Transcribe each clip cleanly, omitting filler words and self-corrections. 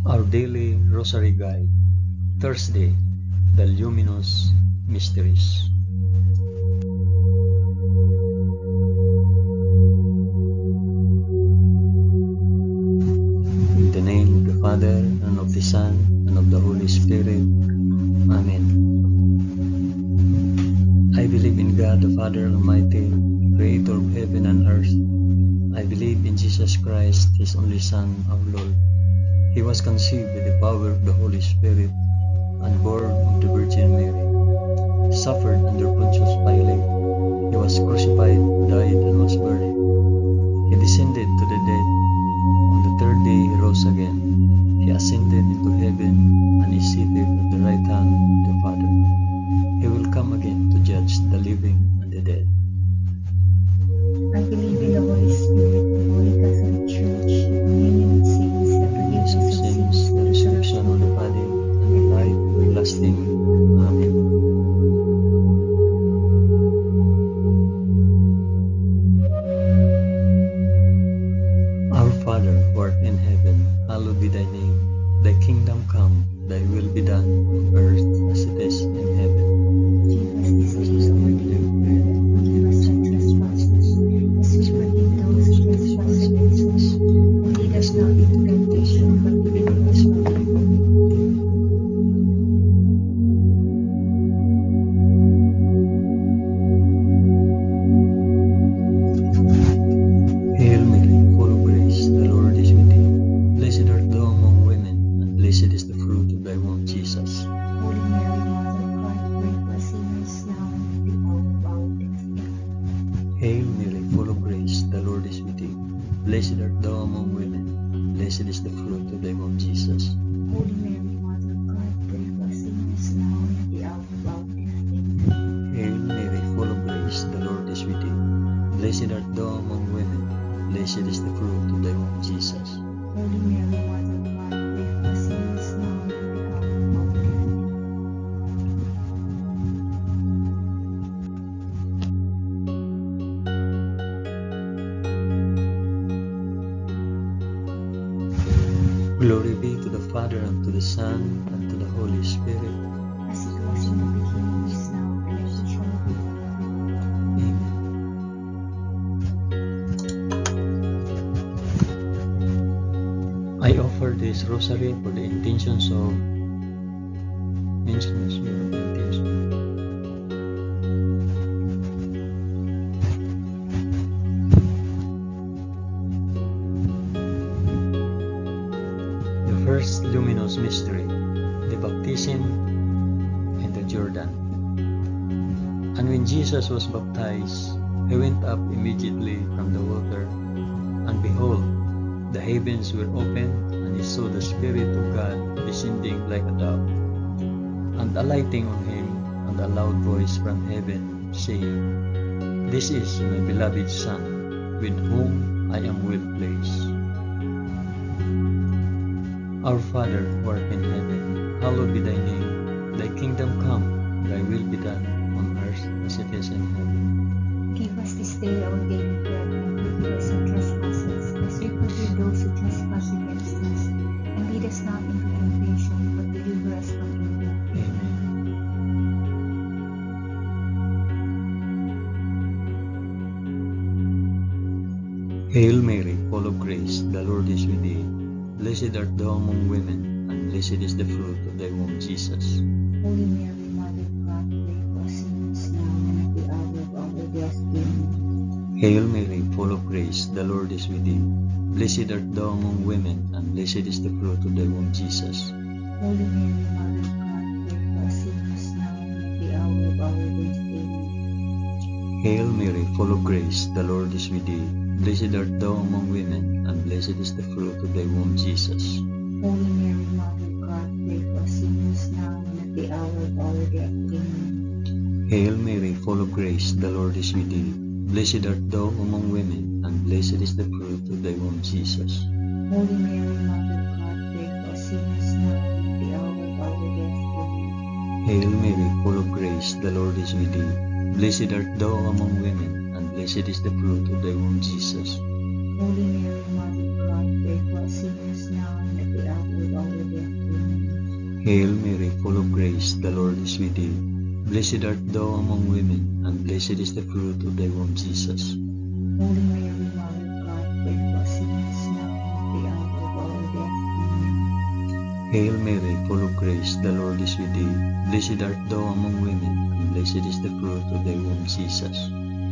Our Daily Rosary Guide, Thursday, the Luminous Mysteries. In the name of the Father, and of the Son, and of the Holy Spirit. Amen. I believe in God the Father Almighty, Creator of heaven and earth. I believe in Jesus Christ, His only Son, our Lord. He was conceived by the power of the Holy Spirit and born of the Virgin Mary. Suffered under Pontius Pilate. He was crucified, died, and was buried. He descended to the dead. On the third day He rose again. He ascended into heaven and is seated at the right hand of the Father. He will come again to judge the living and the dead. I believe in the Holy Spirit, the Holy Catholic Church, the communion of saints, the forgiveness of sins, the resurrection of the body, and the life everlasting. Amen. Our Father, who art in heaven, hallowed be thy name. Thy kingdom come, thy will be done, on earth as it is in heaven. Give us this day our daily bread, and forgive us our trespasses, as we forgive those who trespass against us. And lead us not into temptation, but deliver us from evil. Hail Mary, full of grace, the Lord is with thee. Blessed art thou among women, and blessed is the fruit of thy womb, Jesus. Holy Mary, Mother of God, pray for us sinners now and at the hour of our death. Amen. Hail Mary, full of grace, the Lord is with thee. Blessed art thou among women, and blessed is the fruit of thy womb, Jesus. Holy Mary, Mother of God, pray for us sinners now and at the hour of our death. Amen. Hail Mary, full of grace, the Lord is with thee. Blessed art thou among women, and blessed is the fruit of thy womb, Jesus. Holy Mary, Mother of God, pray for us sinners now and at the hour of our death. Amen. Glory be to the Father, and to the Son, and to the Holy Spirit. As it was in the beginning, is now, and ever shall be. Amen. I offer this rosary for the intentions of mentions your intention. The first luminous mystery, the baptism in the Jordan. And when Jesus was baptized, he went up immediately from the water, and behold, the heavens were opened, and he saw the Spirit of God descending like a dove, and alighting on him, and a loud voice from heaven, saying, This is my beloved Son, with whom I am well pleased. Our Father, who art in heaven, hallowed be thy name. Thy kingdom come, thy will be done, on earth as it is in heaven. Give us this day our daily bread, and forgive us our trespasses, as we forgive those who trespass against us. And lead us not into temptation, but deliver us from evil. Amen. Hail Mary, full of grace, the Lord is with thee. Blessed art thou among women, and blessed is the fruit of thy womb, Jesus. Holy Mary, Mother of God, pray for us sinners now and at the hour of our death. Amen. Hail Mary, full of grace, the Lord is with thee. Blessed art thou among women, and blessed is the fruit of thy womb, Jesus. Holy Mary, Mother of God, pray for us sinners now and at the hour of our death. Amen. Hail Mary, full of grace, the Lord is with thee. Blessed art thou among women, and blessed is the fruit of thy womb, Jesus. Holy Mary, Mother of God, pray for us sinners now and at the hour of our death. Amen. Hail Mary, full of grace, the Lord is with thee. Blessed art thou among women, and blessed is the fruit of thy womb, Jesus. Holy Mary, Mother of God, pray for us sinners now and at the hour of our death. Amen. Hail Mary, full of grace, the Lord is with thee. Blessed art thou among women, and blessed is the fruit of thy womb, Jesus. Holy Mary, Mother of God, pray for us sinners now and at the hour of our Hail Mary, full of grace, the Lord is with thee. Blessed art thou among women, and blessed is the fruit of thy womb, Jesus. Holy Mary, Mother of God, pray for us sinners now and at the hour of our death. Amen. Hail Mary, full of grace, the Lord is with thee. Blessed art thou among women, and blessed is the fruit of thy womb, Jesus.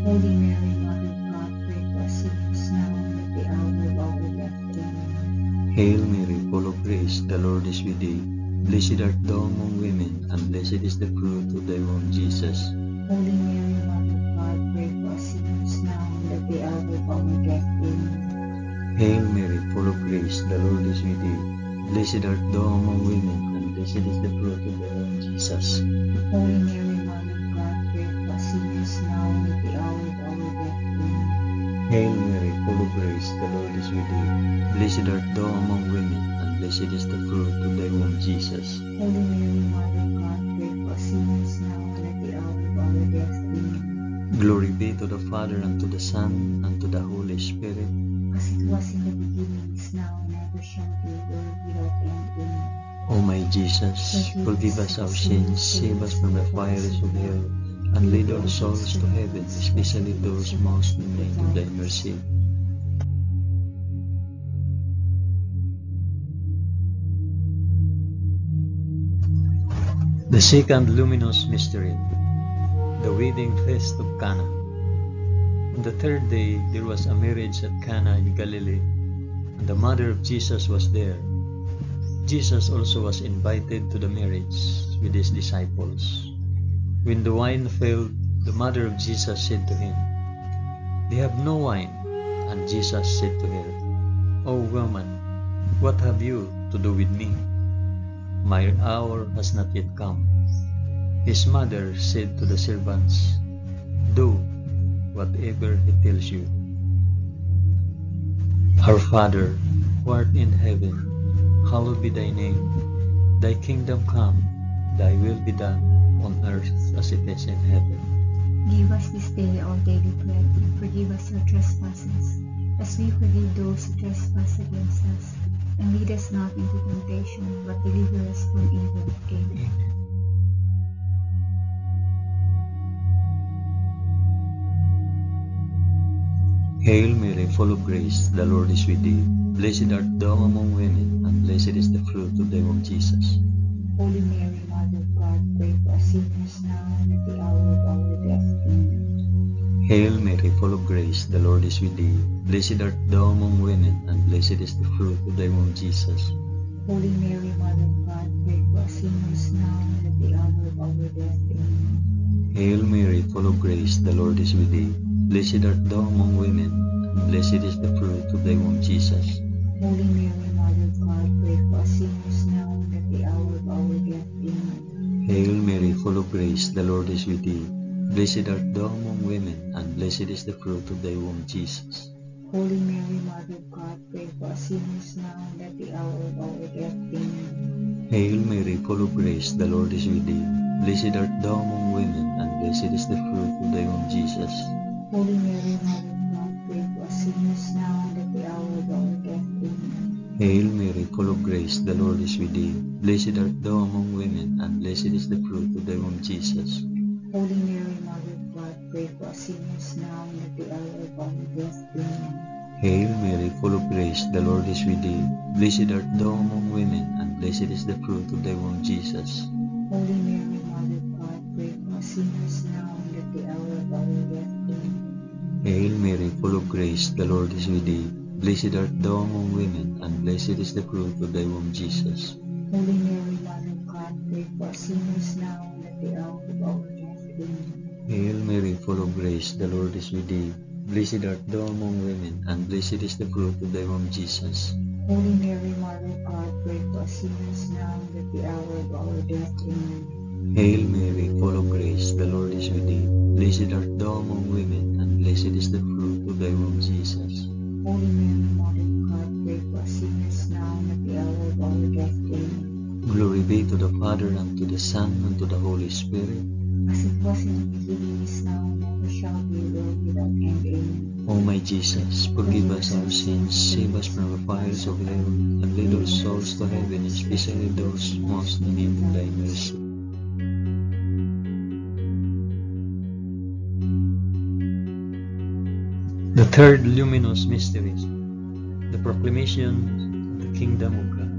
Holy Mary, Mother of God, pray for us sinners now and at the hour of our death. Amen. Hail Mary, full of grace, the Lord is with thee. Blessed art thou among women, and blessed is the fruit of thy womb, Jesus. Holy Mary, Mother of God, pray for us sinners now and at the hour of our death. Amen. Hail Mary, full of grace, the Lord is with thee. Blessed art thou among women, and blessed is the fruit of thy womb, Jesus. Holy Mary, Mother of God, pray for us sinners now and at the hour of our death. Amen. Hail Mary, full of grace, the Lord is with thee. Blessed art thou among women, and blessed is the fruit of thy womb, Jesus. Holy Mary, Mother of God, pray for us sinners now and at the hour of our death. Amen. Glory be to the Father, and to the Son, and to the Holy Spirit. As it was in the beginning, is now, and ever shall be, world without end. Amen. O my Jesus, forgive us our sins, save us from the fires of hell, and lead all souls to heaven, especially those most in need of thy mercy. The second luminous mystery, the wedding feast of Cana. On the third day there was a marriage at Cana in Galilee, and the mother of Jesus was there. Jesus also was invited to the marriage with his disciples. When the wine failed, the mother of Jesus said to him, "They have no wine." And Jesus said to her, "O woman, what have you to do with me? My hour has not yet come." His mother said to the servants, "Do whatever he tells you." Our Father, who art in heaven, hallowed be thy name. Thy kingdom come, thy will be done, on earth as it is in heaven. Give us this day our daily bread, and forgive us our trespasses, as we forgive those who trespass against us. And lead us not into temptation, but deliver us from evil. Amen. Hail Mary, full of grace, the Lord is with thee. Blessed art thou among women, and blessed is the fruit of thy womb, Jesus. Holy Mary, Mother of God, pray for us sinners now and at the hour of our death. Amen. Hail Mary, full of grace, the Lord is with thee. Blessed art thou among women, and blessed is the fruit of thy womb, Jesus. Holy Mary, Mother of God, pray for us sinners now and at the hour of our death. Amen. Hail Mary, full of grace, the Lord is with thee. Blessed art thou among women, and blessed is the fruit of thy womb, Jesus. Holy Mary, Mother of God, pray for us sinners now and at the hour of our death. Amen. Hail Mary, full of grace, the Lord is with thee. Blessed art thou among women, and blessed is the fruit of thy womb, Jesus. Holy Mary, Mother of God, pray for us sinners now and at the hour of our death. Amen. Hail Mary, full of grace, the Lord is with thee. Blessed art thou among women, and blessed is the fruit of thy womb, Jesus. Holy Mary, Mother of God, pray for us sinners now and at the hour of our death. Amen. Hail Mary, full of grace, the Lord is with thee. Blessed art thou among women, and blessed is the fruit of thy womb, Jesus. Holy Mary, Mother of God, pray for us sinners now and at the hour of our death. Amen. Hail Mary, full of grace, the Lord is with thee. Blessed art thou among women, and blessed is the fruit of thy womb, Jesus. Holy Mary, Mother of God, pray for us sinners now and at the hour of our death. Amen. Hail Mary, full of grace, the Lord is with thee. Blessed art thou among women, and blessed is the fruit of thy womb, Jesus. Holy Mary, Mother of God, pray for us sinners now and at the hour of our death. Amen. Hail Mary, full of grace, the Lord is with thee. Blessed art thou among women, and blessed is the fruit of thy womb, Jesus. Holy Mary, Mother of God, pray for us sinners now and at the hour of our death. Amen. Hail Mary, full of grace, the Lord is with thee. Blessed art thou among women, and blessed is the fruit of thy womb, Jesus. Holy Mary, Mother of God, pray for us sinners now and at the hour of our death. Amen. Glory be to the Father, and to the Son, and to the Holy Spirit. As it was in the beginning, is now, and ever shall be, world without end. Amen. O my Jesus, forgive us our sins, save us from the fires of hell, and lead all souls to heaven, especially those most in need of thy mercy. The third luminous mystery, the proclamation of the kingdom of God.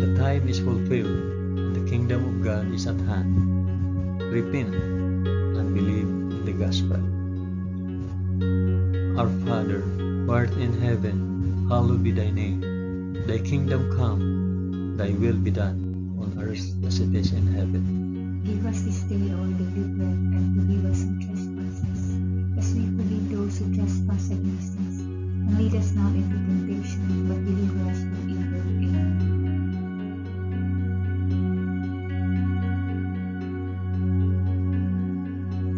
The time is fulfilled, and the kingdom of God is at hand. Repent and believe in the gospel. Our Father, who art in heaven, hallowed be thy name. Thy kingdom come, thy will be done, on earth as it is in heaven. Give us this day our daily bread, and forgive us our trespasses, as we forgive those who trespass against us. And lead us not into temptation, but deliver us from evil. Amen.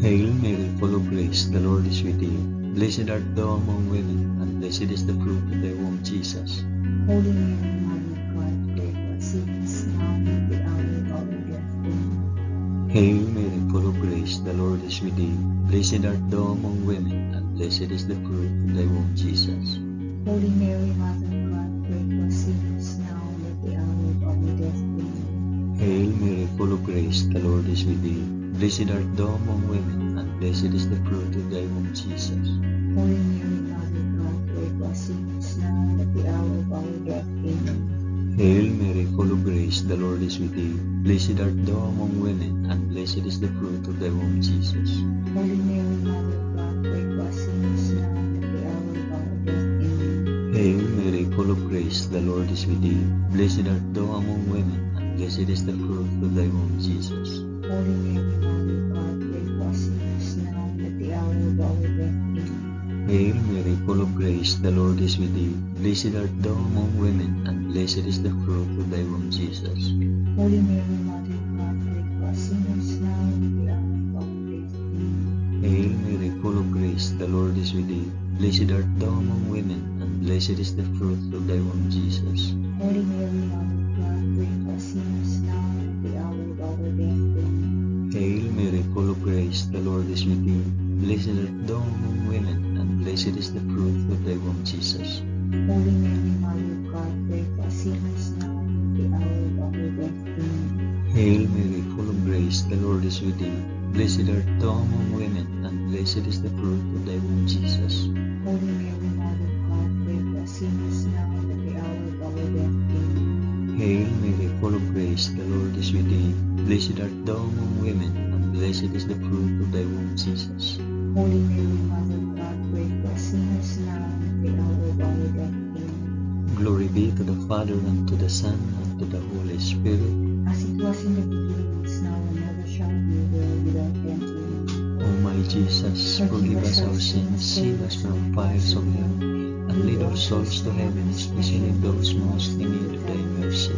Hail Mary, full of grace, the Lord is with thee. Blessed art thou among women, and blessed is the fruit of thy womb, Jesus. Holy Mary, Mother of God, pray for us sinners, now and at the hour of our death. Amen. Hail Mary, full of grace, the Lord is with thee. Blessed art thou among women, and blessed is the fruit of thy womb, Jesus. Holy Mary, Mother of God, pray for us sinners, now and at the hour of our death. Amen. Hail Mary, full of grace, the Lord is with thee. Blessed art thou among women, and blessed is the fruit of thy womb, Jesus. Holy Mary, Mother of God, pray for us sinners, now and at the hour of our death. Amen. Hail Mary, full of grace, the Lord is with thee. Blessed art thou among women, and blessed is the fruit of thy womb, Jesus. Holy Mary, Mother of God, pray for us sinners, now and at the hour of our death. Amen. Hail Mary, full of grace, the Lord is with thee. Blessed art thou among women, and blessed is the fruit of thy womb, Jesus. Holy Mary, Mother of God, pray for us sinners, now and at the hour of our death. Amen. Hail Mary, full of grace, the Lord is with thee. Blessed art thou among women, and blessed is the fruit of thy womb, Jesus. Holy Mary, Mother of God, pray for us sinners, now and at the hour of our death. Amen. Hail Mary, full of grace, the Lord is with thee. Blessed art thou among women, and blessed is the fruit of thy womb, Jesus. Holy Mary, Mother of God, pray for us sinners, now and at the hour of our death. Amen. Hail Mary, full of grace, the Lord is with thee. Blessed art thou among women, and blessed is the fruit of thy womb, Jesus. Holy Mary, Mother of God, pray for us sinners, now and at the hour of our death. Amen. Hail Mary, full of grace, the Lord is with thee. Blessed art thou among women, and blessed is the fruit of thy womb, Jesus. Holy Mary, Mother of God, pray for us sinners, now and at the hour of our death. Amen. Hail Mary, full of grace, the Lord is with thee. Blessed art thou among women, and blessed is the fruit of thy womb, Jesus. Holy Mary, Mother of God, pray for us sinners, now and at the hour of our death. Amen. Glory be to the Father, and to the Son, and to the Holy Spirit. As it was in the beginning, is now, and ever shall be, world without end. Amen. O my Jesus, forgive us our sins, save us from the fires of hell, and lead all souls to heaven, especially those most in need of thy mercy.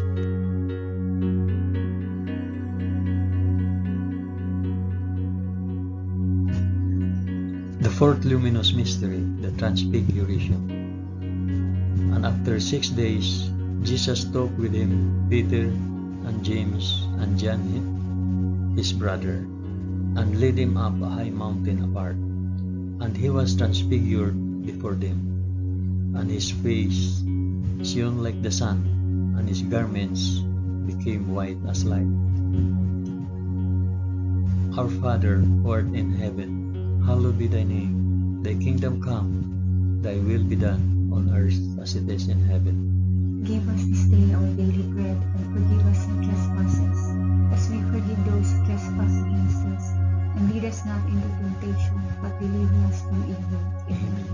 The fourth luminous mystery, the Transfiguration. And after 6 days, Jesus took with him Peter and James and John his brother, and led him up a high mountain apart. And he was transfigured before them, and his face shone like the sun, and his garments became white as light. Our Father, who art in heaven, hallowed be thy name. Thy kingdom come, thy will be done, on earth as it is in heaven. Give us this day our daily bread, and forgive us our trespasses, as we forgive those who trespass against us. And lead us not into temptation, but deliver us from evil. Amen.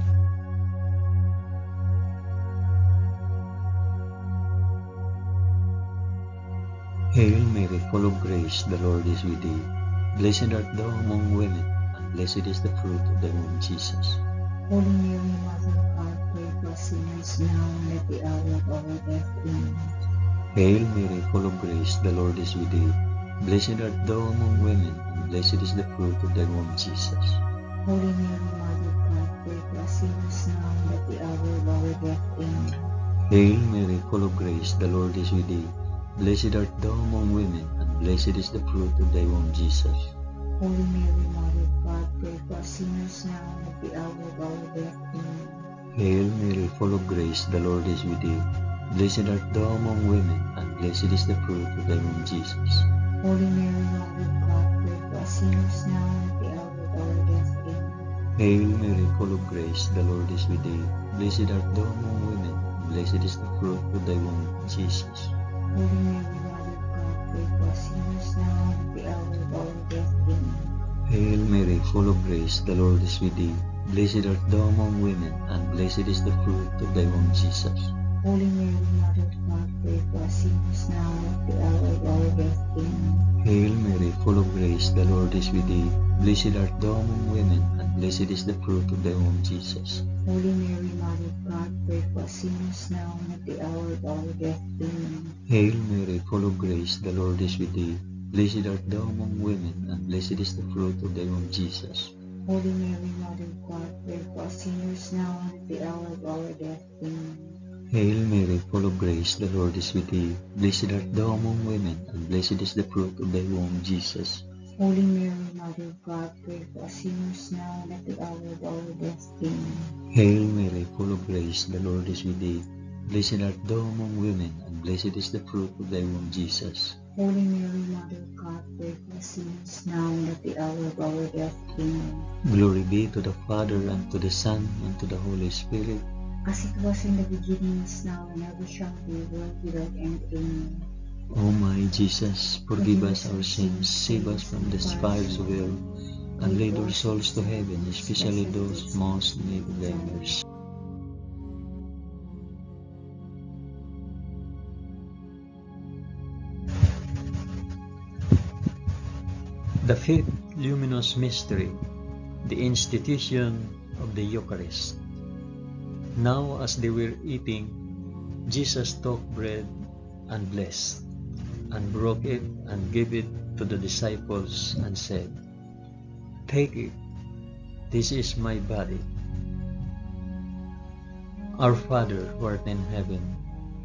Hail Mary, full of grace, the Lord is with thee. Blessed art thou among women, and blessed is the fruit of thy womb, Jesus. Holy Mary, Mother of God, pray for us sinners, now and at the hour of our death. Amen. Hail Mary, full of grace, the Lord is with thee. Blessed art thou among women, and blessed is the fruit of thy womb, Jesus. Holy Mary, Mother of God, pray for us sinners, now and at the hour of our death. Amen. Hail Mary, full of grace, the Lord is with thee. Blessed art thou among women, and blessed is the fruit of thy womb, Jesus. Holy Mary, Mother of God, pray for us sinners now and at the hour of our death. Amen. Hail Mary, full of grace, the Lord is with thee. Blessed art thou among women, and blessed is the fruit of thy womb, Jesus. Holy Mary, Mother of God, pray for us sinners now and at the hour of our death. Amen. Hail Mary, full of grace, the Lord is with thee. Blessed art thou among women, and blessed is the fruit of thy womb, Jesus. Holy Mary, Mother of God, pray for us sinners now and at the hour of our death. Amen. Hail Mary, full of grace, the Lord is with thee. Blessed art thou among women, and blessed is the fruit of thy womb, Jesus. Holy Mary, Mother of God, pray for us sinners now and at the hour of our death. Amen. Hail Mary, full of grace, the Lord is with thee. Blessed art thou among women, and blessed is the fruit of thy womb, Jesus. Holy Mary, Mother of God, pray for us sinners now and at the hour of our death. Amen. Hail Mary, full of grace, the Lord is with thee. Blessed art thou among women, and blessed is the fruit of thy womb, Jesus. Holy Mary, Mother of God, pray for us sinners now and at the hour of our death. Amen. Hail Mary, full of grace, the Lord is with thee. Blessed art thou among women, and blessed is the fruit of thy womb, Jesus. Holy Mary, Mother of God, pray for us sinners now and at the hour of our death. Amen. Hail Mary, full of grace, the Lord is with thee. Blessed art thou among women, and blessed is the fruit of thy womb, Jesus. Holy Mary, Mother of God, pray for us sinners now and at the hour of our death. Amen. Glory be to the Father, and to the Son, and to the Holy Spirit. As it was in the beginning, is now, and ever shall be, world without end. Amen. O my Jesus, forgive us our sins, save us from the fires of hell, and lead our souls to heaven, especially those most in need of thy mercy. The fifth luminous mystery, the institution of the Eucharist. Now as they were eating, Jesus took bread and blessed, and broke it and gave it to the disciples and said, "Take it, this is my body." Our Father who art in heaven,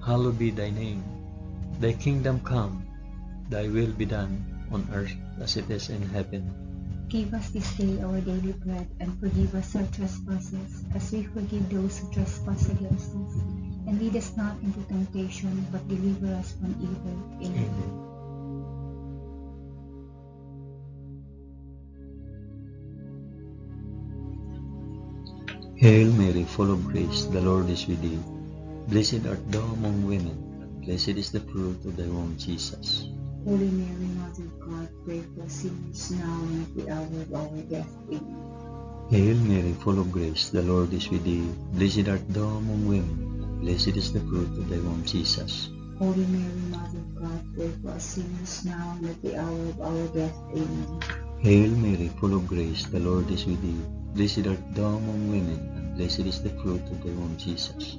hallowed be thy name. Thy kingdom come, thy will be done on earth as it is in heaven. Give us this day our daily bread, and forgive us our trespasses, as we forgive those who trespass against us. And lead us not into temptation, but deliver us from evil. Amen. Hail Mary, full of grace, the Lord is with thee. Blessed art thou among women, and blessed is the fruit of thy womb, Jesus. Holy Mary, Mother of God, pray for us sinners now and at the hour of our death. Amen. Hail Mary, full of grace, the Lord is with thee. Blessed art thou among women, and blessed is the fruit of thy womb, Jesus. Holy Mary, Mother of God, pray for us sinners now and at the hour of our death. Amen. Hail Mary, full of grace, the Lord is with thee. Blessed art thou among women, and blessed is the fruit of thy womb, Jesus.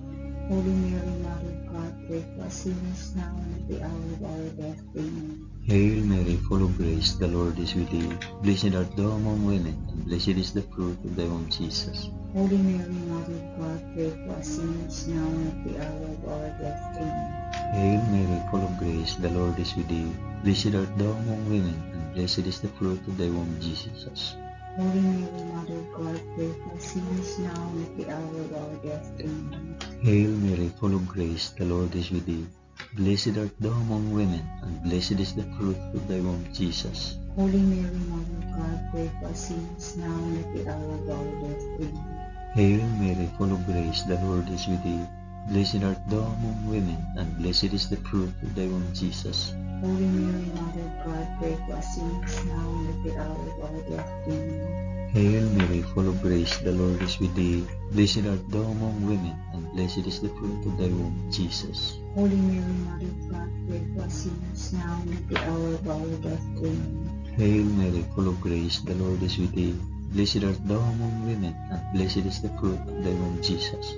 Holy Mary, Mother of God, pray for us sinners now and at the hour of our death. Amen. Hail Mary, full of grace, the Lord is with thee. Blessed art thou among women, and blessed is the fruit of thy womb, Jesus. Holy Mary, Mother of God, pray for us sinners now and at the hour of our death. Amen. Hail Mary, full of grace, the Lord is with thee. Blessed art thou among women, and blessed is the fruit of thy womb, Jesus. Holy Mary, Mother of God, pray for us sinners now and at the hour of our death. Amen. Hail Mary, full of grace, the Lord is with thee. Blessed art thou among women, and blessed is the fruit of thy womb, Jesus. Holy Mary, Mother of God, pray for us sinners now and at the hour of our death. Amen. Hail Mary, full of grace, the Lord is with thee. Blessed art thou among women, and blessed is the fruit of thy womb, Jesus. Holy Mary, Mother of God, pray for us sinners now and at the hour of our death. Amen. Hail Mary, full of grace, the Lord is with thee. Blessed art thou among women, and blessed is the fruit of thy womb, Jesus. Holy Mary, Mother of God, pray for us sinners now and at the hour of our death. Amen. Hail Mary, full of grace, the Lord is with thee. Blessed art thou among women, and blessed is the fruit of thy womb, Jesus.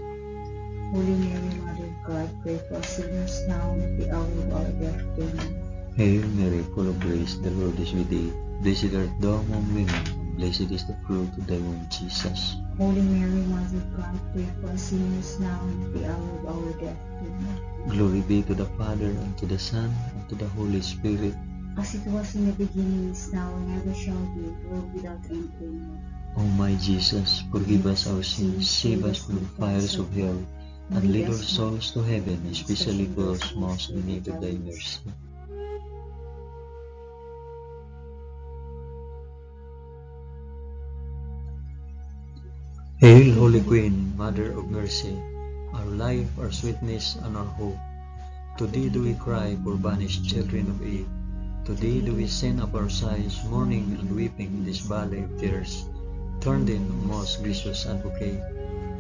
Holy Mary, Mother of God, pray for us sinners now and at the hour of our death. Amen. Hail Mary, full of grace, the Lord is with thee. Blessed art thou among women, and blessed is the fruit of thy womb, Jesus. Holy Mary, Mother of God, pray for us sinners now and at the hour of our death. Amen. Glory be to the Father, and to the Son, and to the Holy Spirit. as it was in the beginning, is now, and ever shall be, world without end. Amen. O my Jesus, forgive us our sins, save us from the fires of hell, and lead our souls to heaven, especially those most in need of thy mercy. Hail, Holy Queen, Mother of Mercy, our life, our sweetness, and our hope. To thee do we cry, poor banished children of Eve. To thee do we send up our sighs, mourning and weeping in this valley of tears. Turn then, O most gracious Advocate,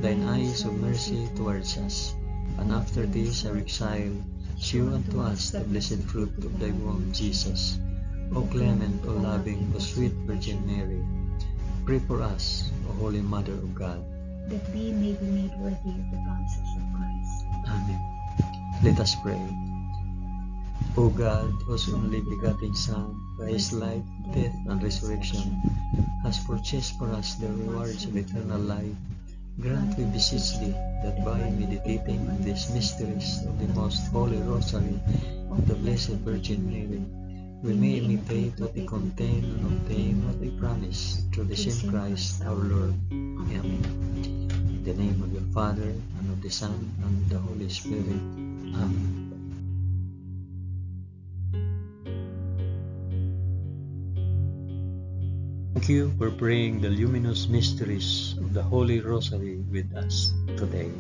thine eyes of mercy towards us, and after this our exile, shew unto us the blessed fruit of thy womb, Jesus. O clement, O loving, O sweet Virgin Mary, pray for us, O Holy Mother of God, that we may be made worthy of the promises of Christ. Amen. Let us pray. O God, whose only begotten Son, by his life, death, and resurrection, has purchased for us the rewards of eternal life, grant, we beseech thee, that by meditating on these mysteries of the most holy Rosary of the Blessed Virgin Mary, we may imitate what they contain and obtain what they promise, through the same Christ our Lord. Amen. In the name of the Father, and of the Son, and of the Holy Spirit. Amen. Thank you for praying the luminous mysteries of the Holy Rosary with us today.